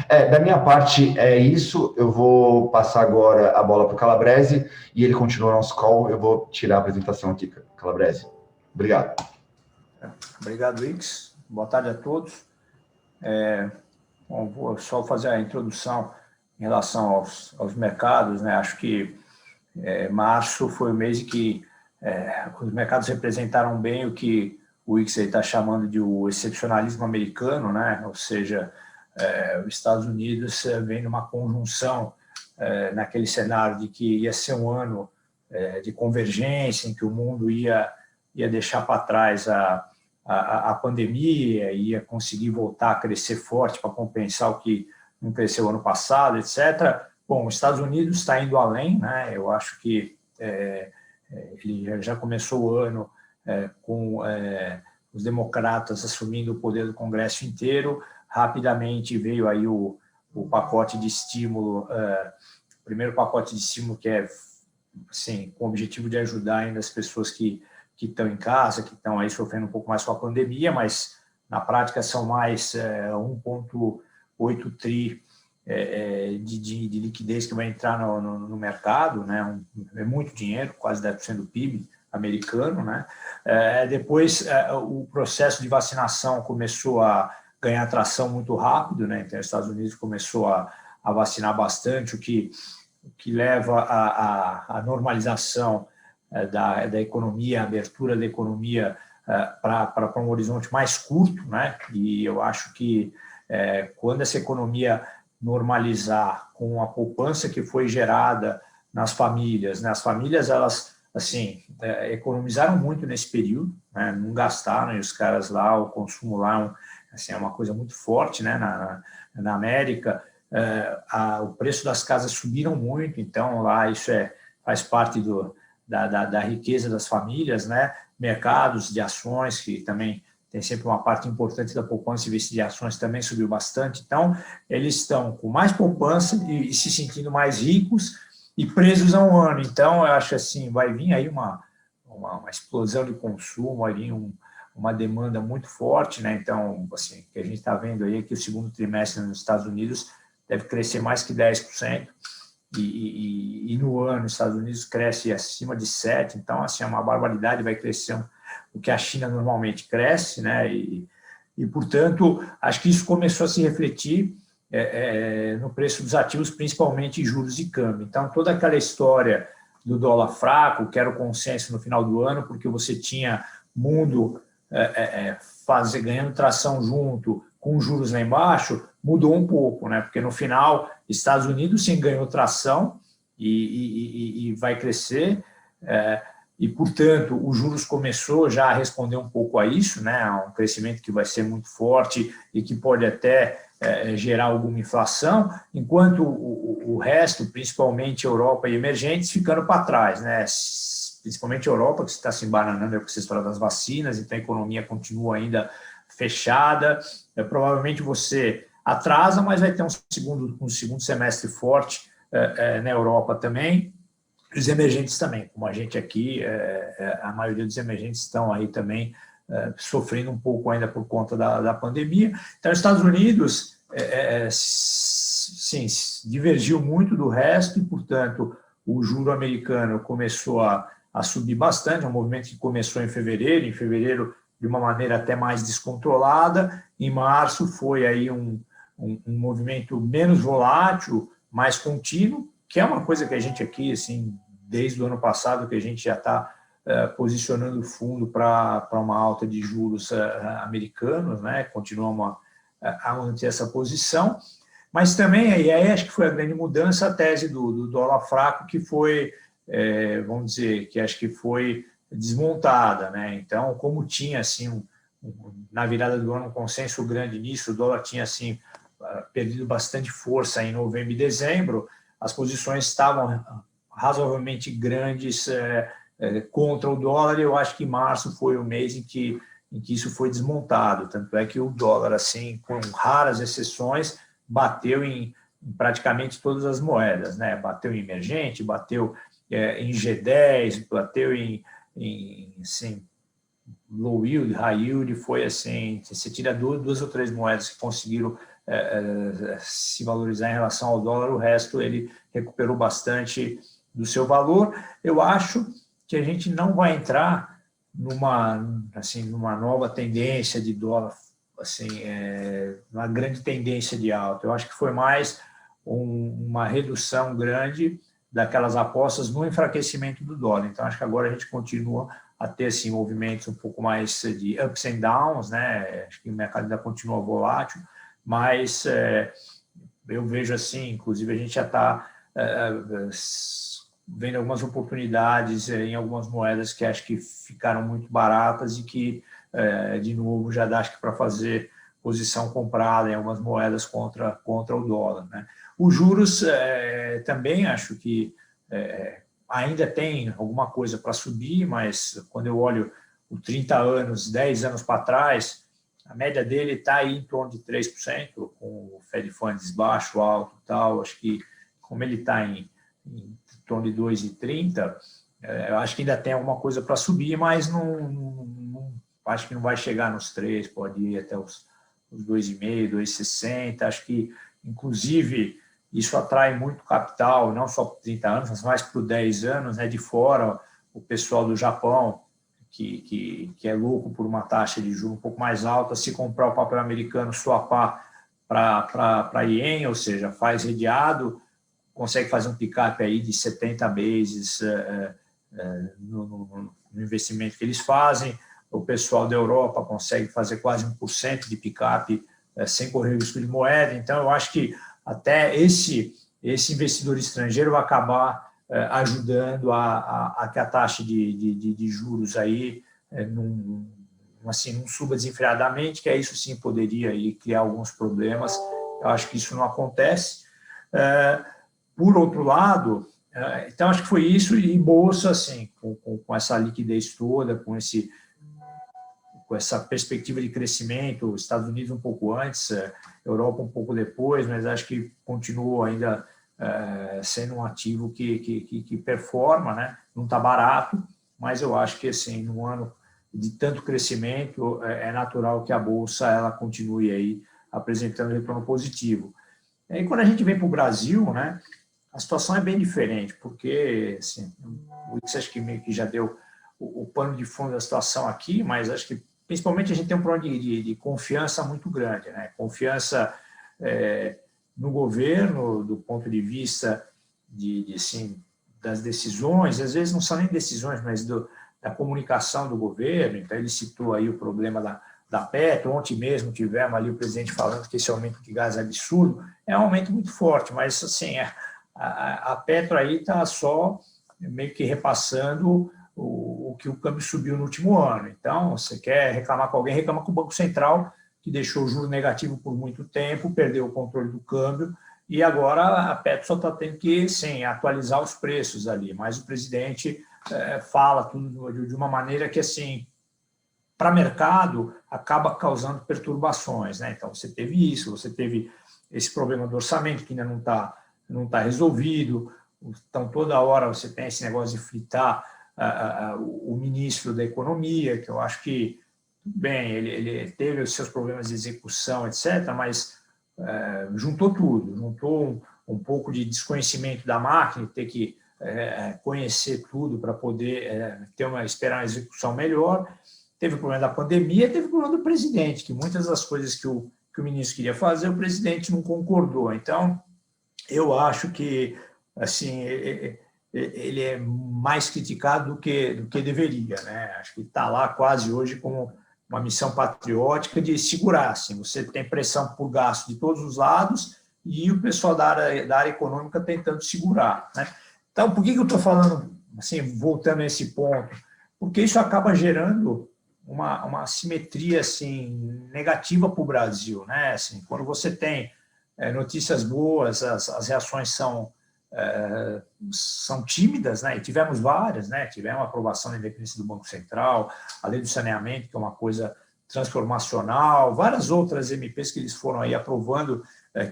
Da minha parte é isso. Eu vou passar agora a bola para o Calabrese e ele continua nosso call. Eu vou tirar a apresentação aqui, Calabrese. Obrigado. Obrigado, Ix. Boa tarde a todos. Bom, vou só fazer a introdução em relação aos mercados, né? Acho que março foi o mês em que os mercados representaram bem o que o Ix está chamando de o excepcionalismo americano, né? Ou seja, os Estados Unidos vem numa conjunção naquele cenário de que ia ser um ano de convergência, em que o mundo ia deixar para trás a pandemia, ia conseguir voltar a crescer forte para compensar o que não cresceu ano passado, etc. Bom, os Estados Unidos está indo além, né? Eu acho que ele já começou o ano com os democratas assumindo o poder do Congresso inteiro. Rapidamente veio aí o pacote de estímulo, o primeiro pacote de estímulo que é assim, com o objetivo de ajudar ainda as pessoas que estão em casa, que estão aí sofrendo um pouco mais com a pandemia, mas na prática são mais 1,8 tri de liquidez que vai entrar no mercado, né? É muito dinheiro, quase 10% do PIB americano, né? Depois, o processo de vacinação começou a ganhar tração muito rápido, né? Então, os Estados Unidos começou a vacinar bastante, o que leva à normalização da economia, a abertura da economia para um horizonte mais curto, né? E eu acho que quando essa economia normalizar com a poupança que foi gerada nas famílias, né? As famílias, elas, assim, economizaram muito nesse período, né? Não gastaram, e os caras lá, o consumo lá assim, é uma coisa muito forte, né? Na América, o preço das casas subiram muito, então lá isso faz parte da riqueza das famílias, né? Mercados de ações, que também tem sempre uma parte importante da poupança e investir de ações também subiu bastante. Então, eles estão com mais poupança e se sentindo mais ricos e presos a um ano. Então, eu acho assim, vai vir aí uma explosão de consumo, vai vir uma demanda muito forte, né? Então, assim, o que a gente está vendo aí é que o segundo trimestre nos Estados Unidos deve crescer mais que 10%, e no ano os Estados Unidos cresce acima de 7%, então, assim, é uma barbaridade, vai crescer o que a China normalmente cresce, né? E, portanto, acho que isso começou a se refletir no preço dos ativos, principalmente juros e câmbio. Então, toda aquela história do dólar fraco, que era o consenso no final do ano, porque você tinha mundo ganhando tração junto, com juros lá embaixo, mudou um pouco, né? Porque no final, Estados Unidos sim ganhou tração e vai crescer, e, portanto, os juros começou já a responder um pouco a isso, né? Um crescimento que vai ser muito forte e que pode até gerar alguma inflação, enquanto o resto, principalmente Europa e emergentes, ficando para trás, né? Principalmente a Europa, que está se embananando com essa história das vacinas, então a economia continua ainda fechada. Provavelmente você atrasa, mas vai ter um segundo semestre forte na Europa também. Os emergentes também, como a gente aqui, a maioria dos emergentes estão aí também sofrendo um pouco ainda por conta da pandemia. Então, os Estados Unidos, sim, divergiu muito do resto e, portanto, o juro americano começou a subir bastante, é um movimento que começou em fevereiro de uma maneira até mais descontrolada, em março foi aí um movimento menos volátil, mais contínuo, que é uma coisa que a gente aqui, assim, desde o ano passado, que a gente já está posicionando o fundo para uma alta de juros americanos, né? Continuamos a manter essa posição, mas também, aí acho que foi a grande mudança, a tese do dólar fraco, que foi, vamos dizer, que acho que foi desmontada, né? Então, como tinha, assim, na virada do ano, um consenso grande nisso, o dólar tinha, assim, perdido bastante força em novembro e dezembro, as posições estavam razoavelmente grandes contra o dólar, e eu acho que março foi o mês em que isso foi desmontado, tanto é que o dólar, assim, com raras exceções, bateu em praticamente todas as moedas, né? Bateu em emergente, bateu em G10, bateu em assim, low yield, high yield, foi assim, você tira duas ou três moedas que conseguiram se valorizar em relação ao dólar, o resto ele recuperou bastante do seu valor. Eu acho que a gente não vai entrar numa nova tendência de dólar, assim, uma grande tendência de alta. Eu acho que foi mais uma redução grande daquelas apostas no enfraquecimento do dólar. Então, acho que agora a gente continua a ter assim, movimentos um pouco mais de ups and downs, né? Acho que o mercado ainda continua volátil, mas eu vejo assim, inclusive a gente já está vendo algumas oportunidades em algumas moedas que acho que ficaram muito baratas e que, de novo, já dá acho que para fazer posição comprada em algumas moedas contra o dólar, né? Os juros também acho que ainda tem alguma coisa para subir, mas quando eu olho o 30 anos, 10 anos para trás, a média dele está aí em torno de 3%, com o Fed Funds baixo, alto e tal. Acho que, como ele está em torno de 2,30, eu acho que ainda tem alguma coisa para subir, mas acho que não vai chegar nos 3, pode ir até os 2,5, 2,60. Acho que, inclusive, isso atrai muito capital, não só por 30 anos, mas mais por 10 anos, né, de fora, o pessoal do Japão, que é louco por uma taxa de juros um pouco mais alta, se comprar o papel americano, swapar para ien, ou seja, faz redeado, consegue fazer um pick-up aí de 70 bases no investimento que eles fazem. O pessoal da Europa consegue fazer quase 1% de pick-up sem correr risco de moeda. Então, eu acho que até esse investidor estrangeiro vai acabar ajudando a que a taxa de juros aí não suba desenfreadamente, que isso sim poderia aí criar alguns problemas. Eu acho que isso não acontece. Por outro lado, então acho que foi isso, e bolsa, assim, com essa liquidez toda, com essa perspectiva de crescimento, Estados Unidos um pouco antes, Europa um pouco depois, mas acho que continua ainda sendo um ativo que performa, né? Não está barato, mas eu acho que assim, num ano de tanto crescimento, é natural que a Bolsa ela continue aí apresentando retorno positivo. E quando a gente vem para o Brasil, né, a situação é bem diferente, porque assim, o Ix acho que meio que já deu o pano de fundo da situação aqui, mas acho que principalmente a gente tem um problema de confiança muito grande, né? Confiança no governo, do ponto de vista assim, das decisões, às vezes não são nem decisões, mas da comunicação do governo. Então, ele citou aí o problema da Petro. Ontem mesmo tivemos ali o presidente falando que esse aumento de gás é absurdo. É um aumento muito forte, mas assim, a Petro aí está só meio que repassando o que o câmbio subiu no último ano. Então, você quer reclamar com alguém, reclama com o Banco Central, que deixou o juro negativo por muito tempo, perdeu o controle do câmbio, e agora a Petro só está tendo que, sim, atualizar os preços ali, mas o presidente fala tudo de uma maneira que, assim, para o mercado, acaba causando perturbações, né? Então, você teve isso, você teve esse problema do orçamento, que ainda não tá resolvido. Então, toda hora você tem esse negócio de fritar o ministro da Economia, que eu acho que, bem, ele teve os seus problemas de execução, etc., mas juntou tudo, juntou um pouco de desconhecimento da máquina, ter que conhecer tudo para poder esperar uma execução melhor. Teve o problema da pandemia, teve o problema do presidente, que muitas das coisas que o ministro queria fazer, o presidente não concordou. Então, eu acho que assim, ele é mais criticado do que deveria, né? Acho que está lá quase hoje como uma missão patriótica de segurar. Assim, você tem pressão por gasto de todos os lados e o pessoal da área econômica tentando segurar, né? Então, por que eu estou falando, assim, voltando a esse ponto? Porque isso acaba gerando uma assimetria assim, negativa para o Brasil, né? Assim, quando você tem notícias boas, as reações são tímidas, né? E tivemos várias, né? Tivemos a aprovação da independência do Banco Central, a lei do saneamento, que é uma coisa transformacional, várias outras MPs que eles foram aí aprovando,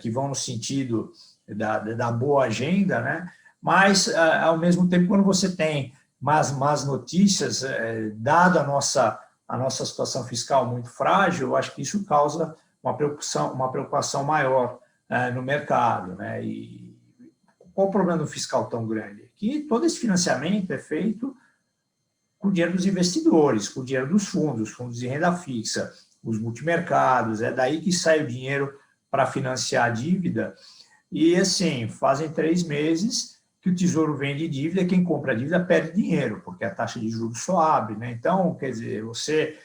que vão no sentido da boa agenda, né? Mas, ao mesmo tempo, quando você tem más notícias, dada a nossa situação fiscal muito frágil, eu acho que isso causa uma preocupação maior no mercado, né? E qual o problema do fiscal tão grande? Que todo esse financiamento é feito com o dinheiro dos investidores, com o dinheiro dos fundos de renda fixa, os multimercados, é daí que sai o dinheiro para financiar a dívida. E, assim, fazem 3 meses que o Tesouro vende dívida, quem compra a dívida perde dinheiro, porque a taxa de juros só abre, né? Então, quer dizer, você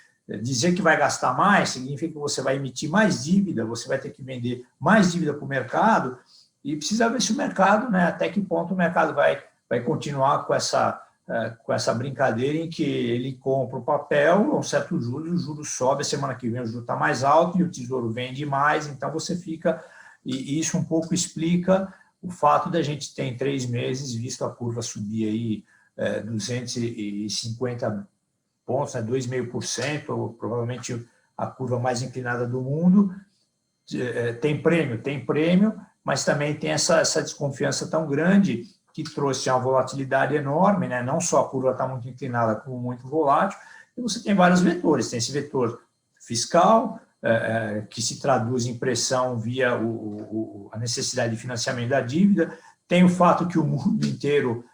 dizer que vai gastar mais significa que você vai emitir mais dívida, você vai ter que vender mais dívida para o mercado, e precisa ver se o mercado, né, até que ponto o mercado vai continuar com essa brincadeira em que ele compra o papel a um certo juros, o juro sobe, a semana que vem o juro está mais alto e o Tesouro vende mais, então você fica... E isso um pouco explica o fato da gente ter em 3 meses visto a curva subir aí 250 pontos, né, 2,5%, provavelmente a curva mais inclinada do mundo. Tem prêmio, mas também tem essa desconfiança tão grande que trouxe uma volatilidade enorme, né? Não só a curva está muito inclinada, como muito volátil, e você tem vários vetores. Tem esse vetor fiscal, que se traduz em pressão via a necessidade de financiamento da dívida, tem o fato que o mundo inteiro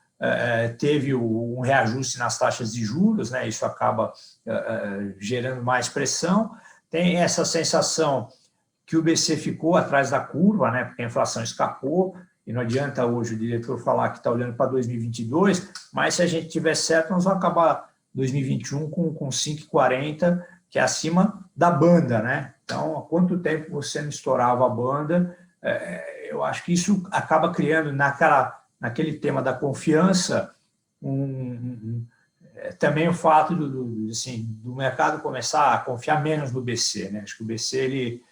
teve um reajuste nas taxas de juros, né? Isso acaba gerando mais pressão, tem essa sensação que o BC ficou atrás da curva, né? Porque a inflação escapou, e não adianta hoje o diretor falar que está olhando para 2022, mas se a gente tiver certo, nós vamos acabar 2021 com 5,40, que é acima da banda, né? Então, há quanto tempo você não estourava a banda? Eu acho que isso acaba criando naquele tema da confiança também o fato do mercado começar a confiar menos no BC, né? Acho que o BC ele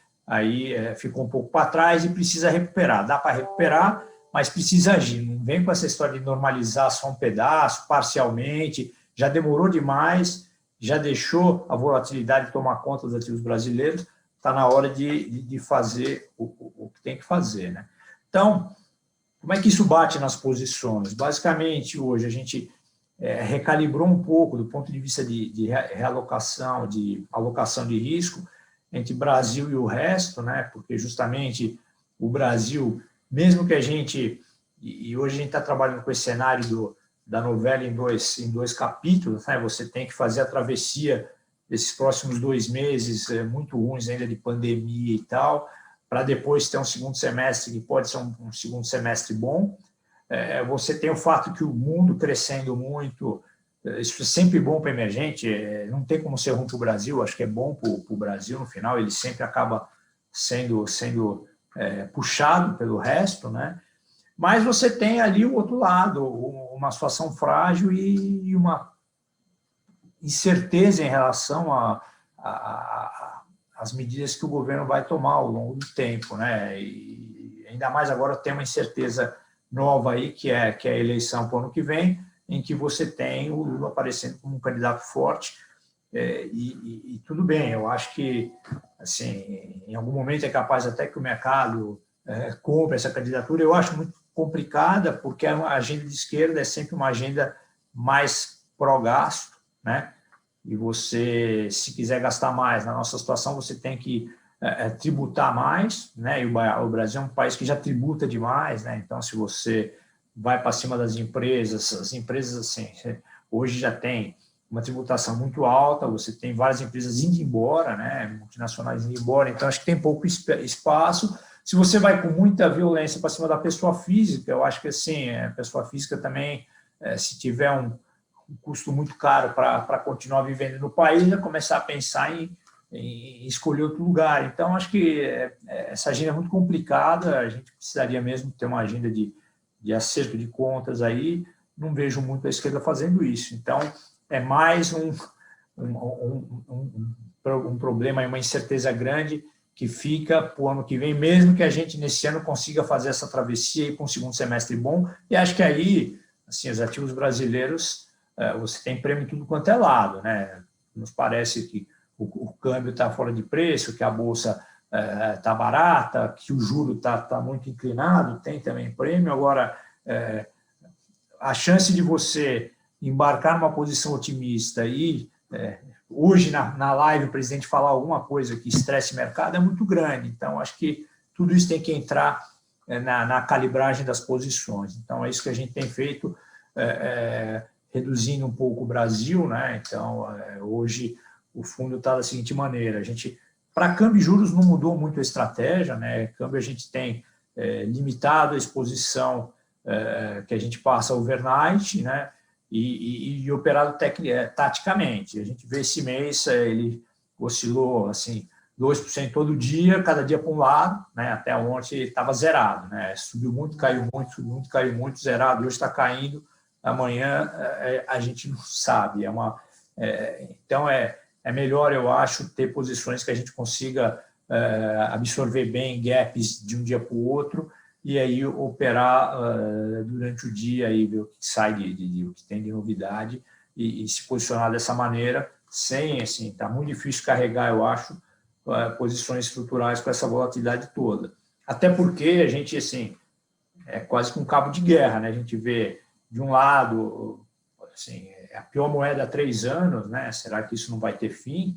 ficou um pouco para trás e precisa recuperar. Dá para recuperar, mas precisa agir. Não vem com essa história de normalizar só um pedaço, parcialmente. Já demorou demais, já deixou a volatilidade tomar conta dos ativos brasileiros. Está na hora de fazer o que tem que fazer, né? Então, como é que isso bate nas posições? Basicamente, hoje a gente recalibrou um pouco do ponto de vista de realocação, de alocação de risco entre Brasil e o resto, né? Porque justamente o Brasil, mesmo que a gente, e hoje a gente está trabalhando com esse cenário da novela em dois capítulos, né? Você tem que fazer a travessia desses próximos 2 meses muito ruins ainda de pandemia e tal, para depois ter um segundo semestre que pode ser um segundo semestre bom. Você tem o fato que o mundo crescendo muito, isso é sempre bom para emergente, não tem como ser ruim para o Brasil, acho que é bom para o Brasil no final, ele sempre acaba sendo puxado pelo resto, né? Mas você tem ali o outro lado, uma situação frágil e uma incerteza em relação às medidas que o governo vai tomar ao longo do tempo, né? E ainda mais agora tem uma incerteza nova aí, que é a eleição para o ano que vem, em que você tem o Lula aparecendo como um candidato forte, e tudo bem, eu acho que, assim, em algum momento é capaz até que o mercado compre essa candidatura. Eu acho muito complicada, porque a agenda de esquerda é sempre uma agenda mais pró-gasto, né? E você, se quiser gastar mais, na nossa situação, você tem que tributar mais, né? E o Brasil é um país que já tributa demais, né? Então, se você vai para cima das empresas, as empresas, assim, hoje já tem uma tributação muito alta, você tem várias empresas indo embora, né? Multinacionais indo embora, então acho que tem pouco espaço. Se você vai com muita violência para cima da pessoa física, eu acho que, assim, a pessoa física também, se tiver um custo muito caro para continuar vivendo no país, vai começar a pensar em escolher outro lugar. Então, acho que essa agenda é muito complicada, a gente precisaria mesmo ter uma agenda de acerto de contas aí, não vejo muito a esquerda fazendo isso. Então, é mais um problema, uma incerteza grande que fica para o ano que vem, mesmo que a gente nesse ano consiga fazer essa travessia e com um segundo semestre bom, e acho que aí, assim, os ativos brasileiros, você tem prêmio em tudo quanto é lado, né? Nos parece que o câmbio está fora de preço, que a bolsa está barata, que o juro está muito inclinado, tem também prêmio. Agora, a chance de você embarcar numa posição otimista e hoje na live o presidente falar alguma coisa que estresse o mercado é muito grande. Então, acho que tudo isso tem que entrar na calibragem das posições. Então, é isso que a gente tem feito, reduzindo um pouco o Brasil, né? Então, hoje o fundo está da seguinte maneira: para câmbio e juros não mudou muito a estratégia, né? Câmbio a gente tem limitado a exposição que a gente passa overnight, né? E operado taticamente. A gente vê esse mês, ele oscilou assim, 2% todo dia, cada dia para um lado, né? Até ontem estava zerado, né? Subiu muito, caiu muito, subiu muito, caiu muito, zerado. Hoje está caindo, amanhã a gente não sabe. Então, é melhor, eu acho, ter posições que a gente consiga absorver bem gaps de um dia para o outro e aí operar durante o dia e ver o que sai o que tem de novidade e se posicionar dessa maneira, sem, assim, está muito difícil carregar, eu acho, posições estruturais com essa volatilidade toda. Até porque a gente, assim, é quase que um cabo de guerra, né? A gente vê, de um lado, assim, a pior moeda há 3 anos, né? Será que isso não vai ter fim?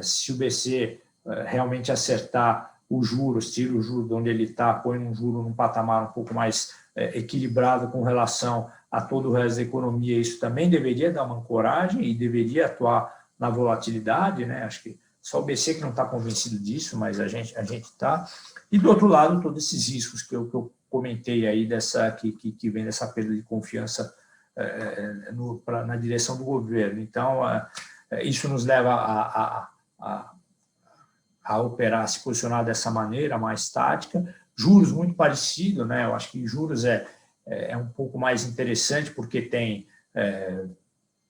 Se o BC realmente acertar os juros, tira o juro de onde ele está, põe um juro num patamar um pouco mais equilibrado com relação a todo o resto da economia, isso também deveria dar uma ancoragem e deveria atuar na volatilidade, né? Acho que só o BC que não está convencido disso, mas a gente está. E, do outro lado, todos esses riscos que eu comentei aí, que vem dessa perda de confiança na direção do governo. Então, isso nos leva a operar, a se posicionar dessa maneira mais tática. Juros muito parecido, né? Eu acho que juros é um pouco mais interessante porque tem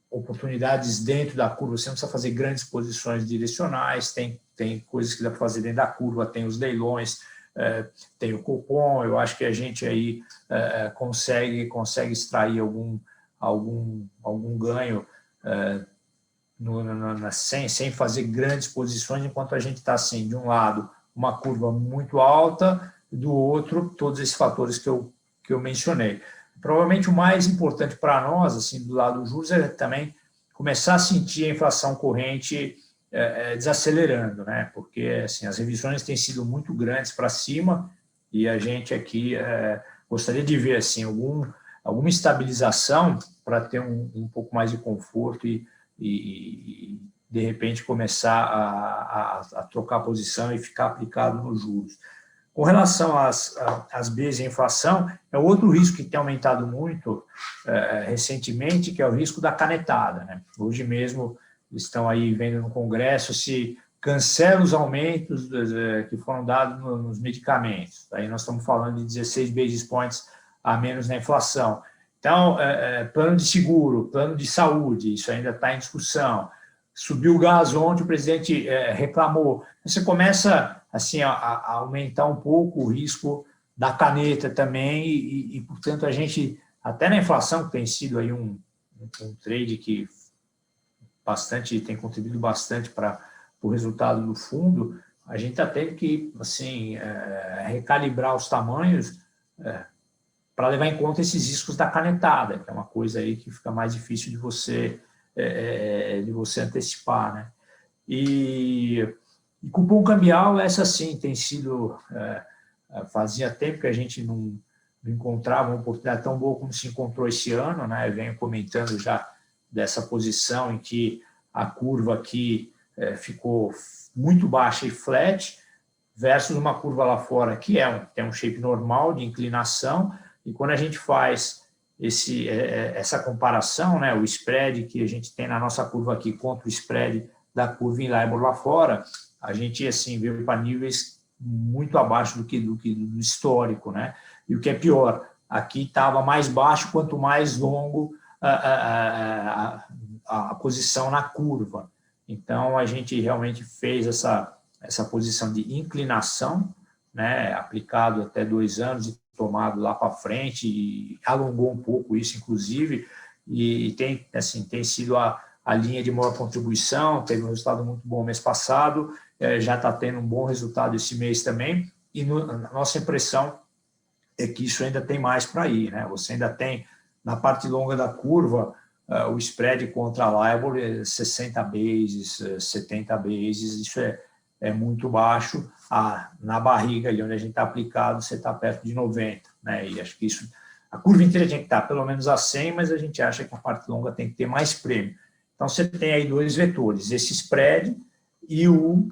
oportunidades dentro da curva. Você não precisa fazer grandes posições direcionais, tem coisas que dá para fazer dentro da curva, tem os leilões, tem o cupom. Eu acho que a gente aí consegue extrair algum ganho sem fazer grandes posições, enquanto a gente está, assim, de um lado, uma curva muito alta, do outro, todos esses fatores que eu mencionei. Provavelmente o mais importante para nós, assim, do lado dos juros, é também começar a sentir a inflação corrente desacelerando, né? Porque, assim, as revisões têm sido muito grandes para cima e a gente aqui gostaria de ver, assim, alguma estabilização para ter um pouco mais de conforto e de repente começar a trocar posição e ficar aplicado nos juros. Com relação às Bs e à inflação, é outro risco que tem aumentado muito recentemente, que é o risco da canetada, né? Hoje mesmo estão aí vendo no Congresso se cancela os aumentos que foram dados nos medicamentos. Aí nós estamos falando de 16 basis points a menos na inflação. Então, plano de seguro, plano de saúde, isso ainda está em discussão. Subiu o gás ontem, o presidente reclamou. Você começa, assim, a aumentar um pouco o risco da caneta também e, portanto, a gente, até na inflação, que tem sido aí um trade que tem contribuído bastante para o resultado do fundo, a gente está tendo que, assim, recalibrar os tamanhos para levar em conta esses riscos da canetada, que é uma coisa aí que fica mais difícil de você antecipar, né? E cupom cambial, essa sim tem sido, fazia tempo que a gente não encontrava uma oportunidade tão boa como se encontrou esse ano, né? Eu venho comentando já dessa posição em que a curva aqui ficou muito baixa e flat, versus uma curva lá fora que tem um shape normal de inclinação, e quando a gente faz essa comparação, né, o spread que a gente tem na nossa curva aqui contra o spread da curva em LIBOR lá fora, a gente, assim, veio para níveis muito abaixo do histórico, né? E o que é pior, aqui estava mais baixo quanto mais longo a posição na curva. Então, a gente realmente fez essa posição de inclinação, né, aplicado até 2 anos e tomado lá para frente, e alongou um pouco isso, inclusive, e tem sido a linha de maior contribuição. Teve um resultado muito bom mês passado, já está tendo um bom resultado esse mês também, e a nossa impressão é que isso ainda tem mais para ir, né? Você ainda tem, na parte longa da curva, o spread contra a LIBOR é 60 bases, 70 bases, isso é muito baixo. Na barriga, ali onde a gente está aplicado, você está perto de 90, né? E acho que isso, a curva inteira tinha que estar pelo menos a 100, mas a gente acha que a parte longa tem que ter mais prêmio. Então, você tem aí dois vetores, esse spread e o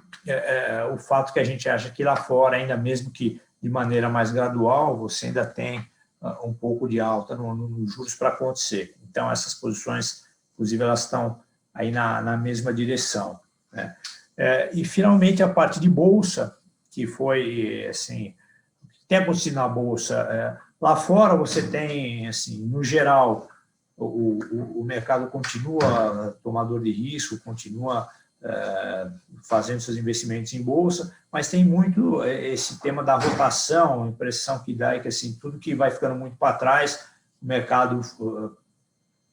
fato que a gente acha que lá fora, ainda mesmo que de maneira mais gradual, você ainda tem um pouco de alta nos juros para acontecer. Então, essas posições, inclusive, elas estão aí na mesma direção, né? E, finalmente, a parte de bolsa, que foi, assim, o que tem acontecido na bolsa. Lá fora, você tem, assim, no geral, o mercado continua tomador de risco, continua fazendo seus investimentos em bolsa, mas tem muito esse tema da rotação, a impressão que dá é que, assim, tudo que vai ficando muito para trás, o mercado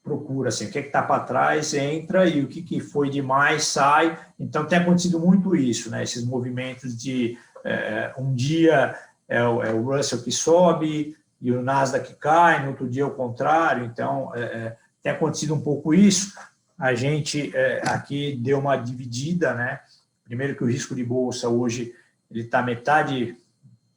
procura, assim, o que está para trás entra e o que foi demais sai. Então, tem acontecido muito isso, né? Esses movimentos de um dia é o Russell que sobe e o Nasdaq que cai, no outro dia é o contrário. Então, tem acontecido um pouco isso. A gente aqui deu uma dividida, né? Primeiro que o risco de bolsa hoje ele está metade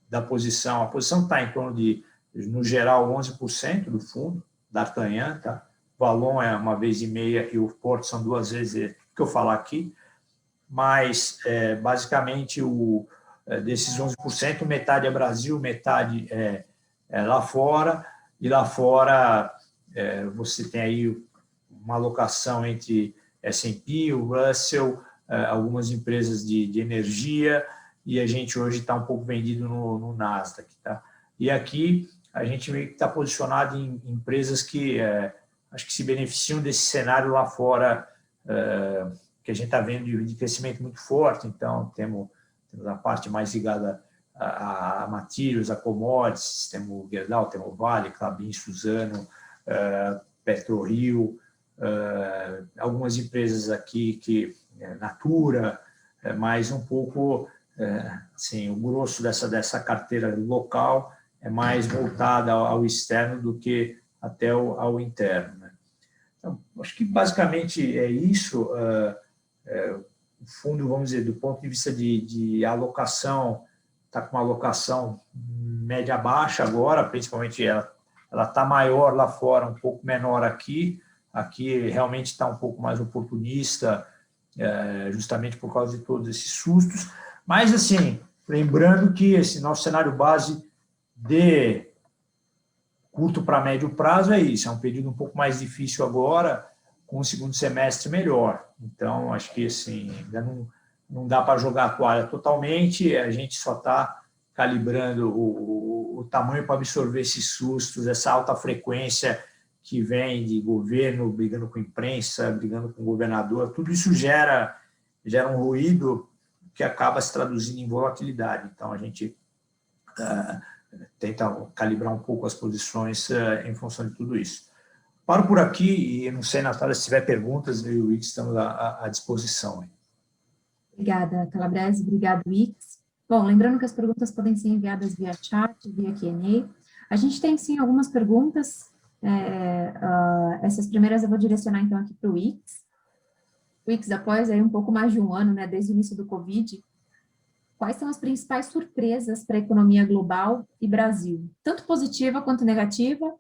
da posição. A posição está em torno de, no geral, 11% do fundo, D'Artagnan, tá? O Valon é 1,5 e o Porto são 2 vezes o que eu falar aqui. Mas, basicamente, desses 11%, metade é Brasil, metade é lá fora. E lá fora você tem aí uma alocação entre S&P, o Russell, algumas empresas de energia, e a gente hoje está um pouco vendido no Nasdaq. Tá? E aqui a gente meio que está posicionado em empresas que acho que se beneficiam desse cenário lá fora, que a gente está vendo de crescimento muito forte. Então, temos a parte mais ligada a materials, a commodities, temos o Gerdau, temos o Vale, Klabin, Suzano, PetroRio, algumas empresas aqui que Natura, mas um pouco assim, o grosso dessa carteira local é mais voltada ao externo do que até ao interno, né? Então, acho que basicamente é isso. O fundo, vamos dizer, do ponto de vista de alocação, está com uma alocação média baixa agora, principalmente ela está maior lá fora, um pouco menor aqui. Aqui realmente está um pouco mais oportunista, justamente por causa de todos esses sustos. Mas, assim, lembrando que esse nosso cenário base de curto para médio prazo é isso, é um período um pouco mais difícil agora, com o segundo semestre melhor. Então, acho que assim, ainda não dá para jogar a toalha totalmente, a gente só está calibrando o tamanho para absorver esses sustos, essa alta frequência que vem de governo brigando com a imprensa, brigando com o governador, tudo isso gera um ruído que acaba se traduzindo em volatilidade. Então, a gente tenta calibrar um pouco as posições em função de tudo isso. Paro por aqui e não sei, Natália, se tiver perguntas, eu e o Ix estamos à disposição. Obrigada, Calabrese. Obrigado, Ix. Bom, lembrando que as perguntas podem ser enviadas via chat, via Q&A. A gente tem, sim, algumas perguntas. Essas primeiras eu vou direcionar, então, aqui para o Ix. O Ix, após aí um pouco mais de um ano, né, desde o início do Covid, quais são as principais surpresas para a economia global e Brasil? Tanto positiva quanto negativa,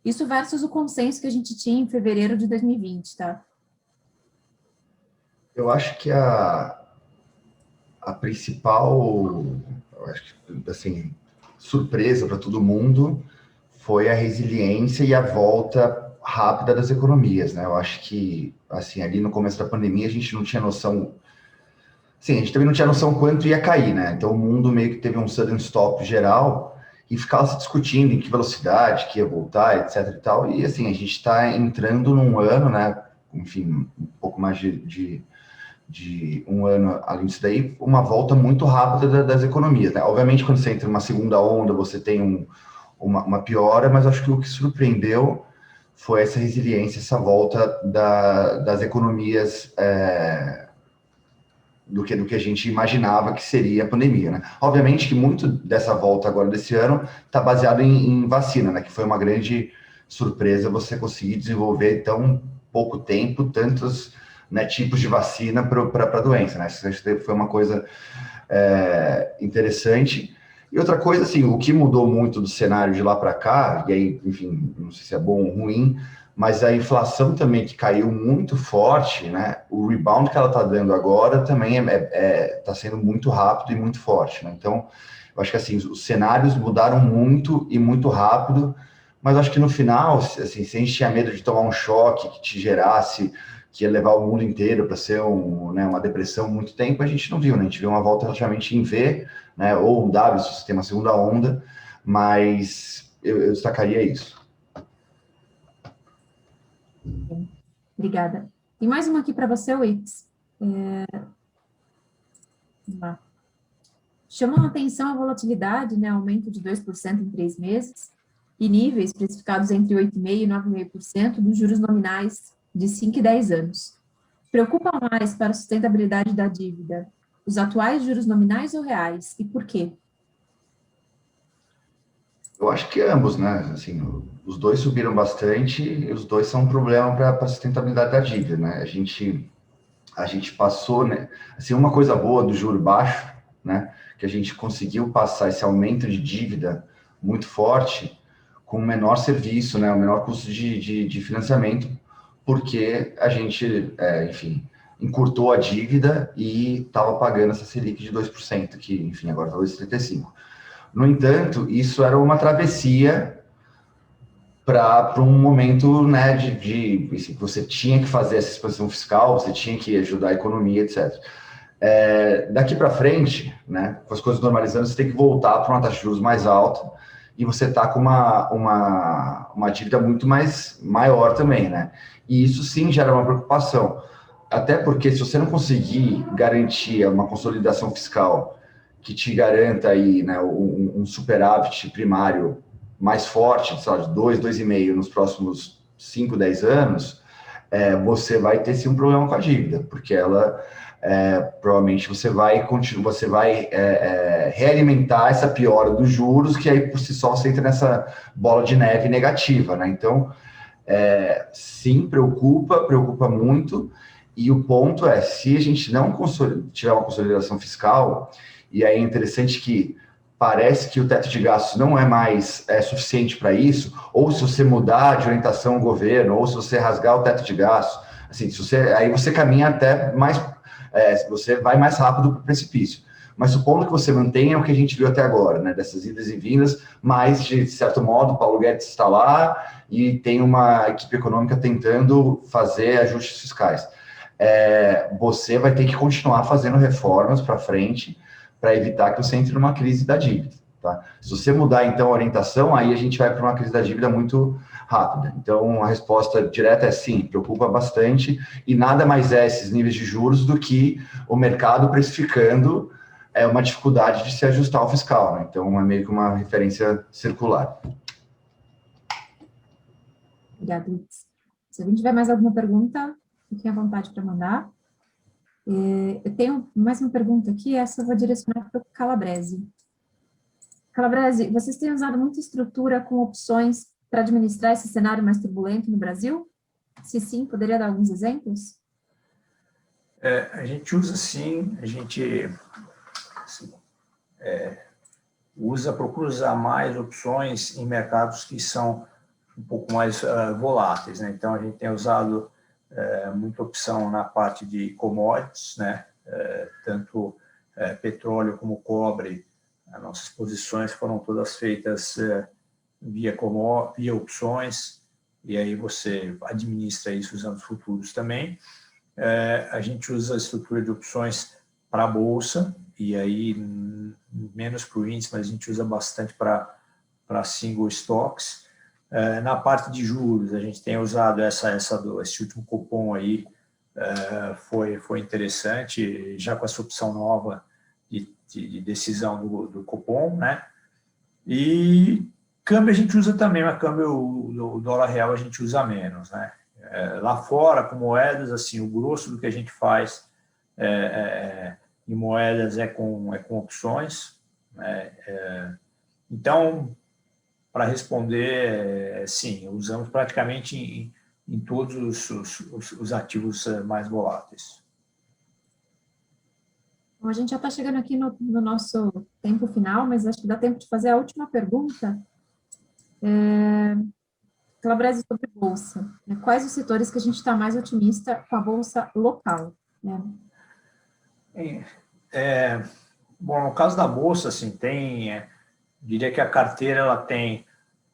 isso versus o consenso que a gente tinha em fevereiro de 2020, tá? Eu acho que a principal, eu acho que, assim, surpresa para todo mundo foi a resiliência e a volta rápida das economias, né? Eu acho que, assim, ali no começo da pandemia a gente não tinha noção. Sim, a gente também não tinha noção quanto ia cair, né? Então o mundo meio que teve um sudden stop geral e ficava se discutindo em que velocidade que ia voltar, etc e tal. E assim, a gente está entrando num ano, né? Enfim, um pouco mais de um ano além disso daí, uma volta muito rápida das economias, né? Obviamente, quando você entra numa segunda onda, você tem uma piora, mas acho que o que surpreendeu foi essa resiliência, essa volta das economias do que a gente imaginava que seria a pandemia, né? Obviamente que muito dessa volta agora desse ano está baseado em vacina, né? Que foi uma grande surpresa você conseguir desenvolver tão pouco tempo tantos, né, tipos de vacina para a doença, né? Isso foi uma coisa interessante. E outra coisa, assim, o que mudou muito do cenário de lá para cá, e aí, enfim, não sei se é bom ou ruim, mas a inflação também que caiu muito forte, né? O rebound que ela está dando agora também está sendo muito rápido e muito forte, né? Então, eu acho que assim, os cenários mudaram muito e muito rápido, mas acho que no final, assim, se a gente tinha medo de tomar um choque que te gerasse, que ia levar o mundo inteiro para ser uma depressão muito tempo, a gente não viu, né? A gente viu uma volta relativamente em V, né? Ou um W, se você tem uma segunda onda, mas eu destacaria isso. Obrigada. Tem mais uma aqui para você, Wix. Vamos lá. Chamou a atenção a volatilidade, né, aumento de 2% em 3 meses, e níveis precificados entre 8,5% e 9,5% dos juros nominais de 5 e 10 anos. Preocupa mais para a sustentabilidade da dívida os atuais juros nominais ou reais, e por quê? Eu acho que ambos, né? Assim, os dois subiram bastante e os dois são um problema para a sustentabilidade da dívida, né? A gente passou, né? Assim, uma coisa boa do juro baixo, né? Que a gente conseguiu passar esse aumento de dívida muito forte com o menor serviço, né? O menor custo de financiamento, porque a gente, enfim, encurtou a dívida e estava pagando essa Selic de 2%, que, enfim, agora está 2,75%. No entanto, isso era uma travessia para um momento, né, assim, você tinha que fazer essa expansão fiscal, você tinha que ajudar a economia, etc. Daqui para frente, né, com as coisas normalizando, você tem que voltar para uma taxa de juros mais alta e você está com uma dívida muito maior também, né? E isso sim gera uma preocupação, até porque se você não conseguir garantir uma consolidação fiscal que te garanta aí, né, um superávit primário mais forte, sei lá, de 2, 2,5 nos próximos 5, 10 anos, você vai ter sim um problema com a dívida, porque ela provavelmente você vai realimentar essa piora dos juros, que aí por si só você entra nessa bola de neve negativa, né? Então, sim, preocupa muito, e o ponto é, se a gente não tiver uma consolidação fiscal, e aí é interessante que parece que o teto de gastos não é mais suficiente para isso, ou se você mudar de orientação ao governo, ou se você rasgar o teto de gastos, assim, aí você caminha até mais, você vai mais rápido para o precipício. Mas supondo que você mantenha o que a gente viu até agora, né, dessas idas e vindas, mas, de certo modo, Paulo Guedes está lá e tem uma equipe econômica tentando fazer ajustes fiscais. Você vai ter que continuar fazendo reformas para frente, para evitar que você entre numa crise da dívida. Tá? Se você mudar, então, a orientação, aí a gente vai para uma crise da dívida muito rápida. Então, a resposta direta é sim, preocupa bastante, e nada mais esses níveis de juros do que o mercado precificando uma dificuldade de se ajustar ao fiscal. Né? Então, é meio que uma referência circular. Obrigada, Luiz. Se alguém tiver mais alguma pergunta, fiquem à vontade para mandar. Eu tenho mais uma pergunta aqui, essa eu vou direcionar para o Calabrese. Calabrese, vocês têm usado muita estrutura com opções para administrar esse cenário mais turbulento no Brasil? Se sim, poderia dar alguns exemplos? A gente usa sim, a gente procura usar mais opções em mercados que são um pouco mais voláteis, né? Então, a gente tem usado muita opção na parte de commodities, né? Tanto petróleo como cobre, as nossas posições foram todas feitas via opções, e aí você administra isso usando os futuros também. A gente usa a estrutura de opções para a Bolsa, e aí menos para o índice, mas a gente usa bastante para single stocks. Na parte de juros, a gente tem usado esse último cupom aí, foi interessante, já com essa opção nova de decisão do cupom, né? E câmbio a gente usa também, mas câmbio o dólar real a gente usa menos, né? Lá fora, com moedas, assim, o grosso do que a gente faz em moedas é com opções, né? Então, para responder, sim, usamos praticamente em todos os ativos mais voláteis. Bom, a gente já está chegando aqui no nosso tempo final, mas acho que dá tempo de fazer a última pergunta. Calabrese, sobre Bolsa. Quais os setores que a gente está mais otimista com a Bolsa local? Né? Bom, no caso da Bolsa, assim, diria que a carteira ela tem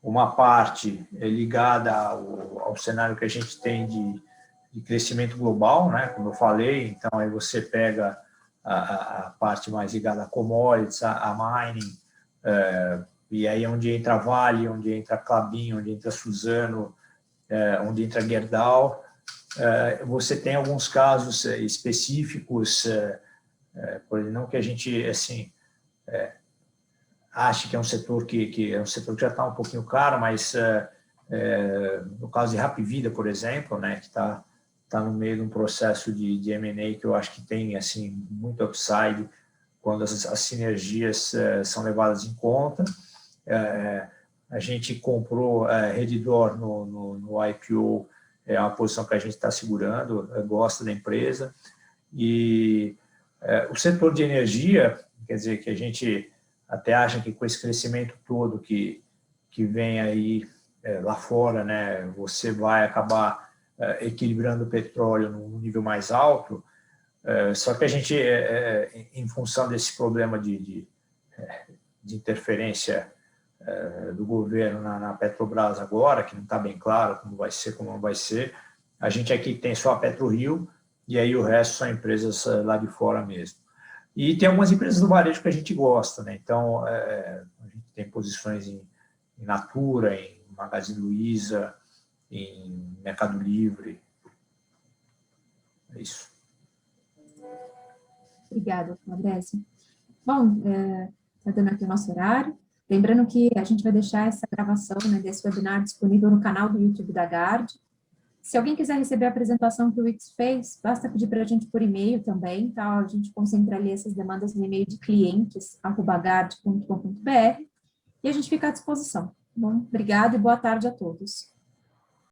uma parte ligada ao cenário que a gente tem de crescimento global, né? Como eu falei, então aí você pega a parte mais ligada a commodities, a mining, e aí onde entra Vale, onde entra Klabin, onde entra Suzano, onde entra Gerdau. Você tem alguns casos específicos, por exemplo, não que a gente assim ache que é um setor que é um setor que já está um pouquinho caro, mas no caso de Hapvida, por exemplo, né, que está no meio de um processo de M&A que eu acho que tem assim muito upside quando as sinergias são levadas em conta. A gente comprou Redditor no IPO, é uma posição que a gente está segurando, gosta da empresa. E o setor de energia, quer dizer, que a gente até acha que com esse crescimento todo que vem aí lá fora, né, você vai acabar equilibrando o petróleo num nível mais alto, só que a gente, em função desse problema de interferência do governo na Petrobras agora, que não está bem claro como vai ser, como não vai ser, a gente aqui tem só a PetroRio, e aí o resto são empresas lá de fora mesmo. E tem algumas empresas do varejo que a gente gosta, né? Então, a gente tem posições em Natura, em Magazine Luiza, em Mercado Livre. É isso. Obrigada, Calabrese. Bom, está dando aqui o nosso horário. Lembrando que a gente vai deixar essa gravação, né, desse webinar disponível no canal do YouTube da Gard. Se alguém quiser receber a apresentação que o Wix fez, basta pedir para a gente por e-mail também, tá? A gente concentra ali essas demandas no e-mail de clientes@gard.com.br e a gente fica à disposição. Bom, obrigada e boa tarde a todos.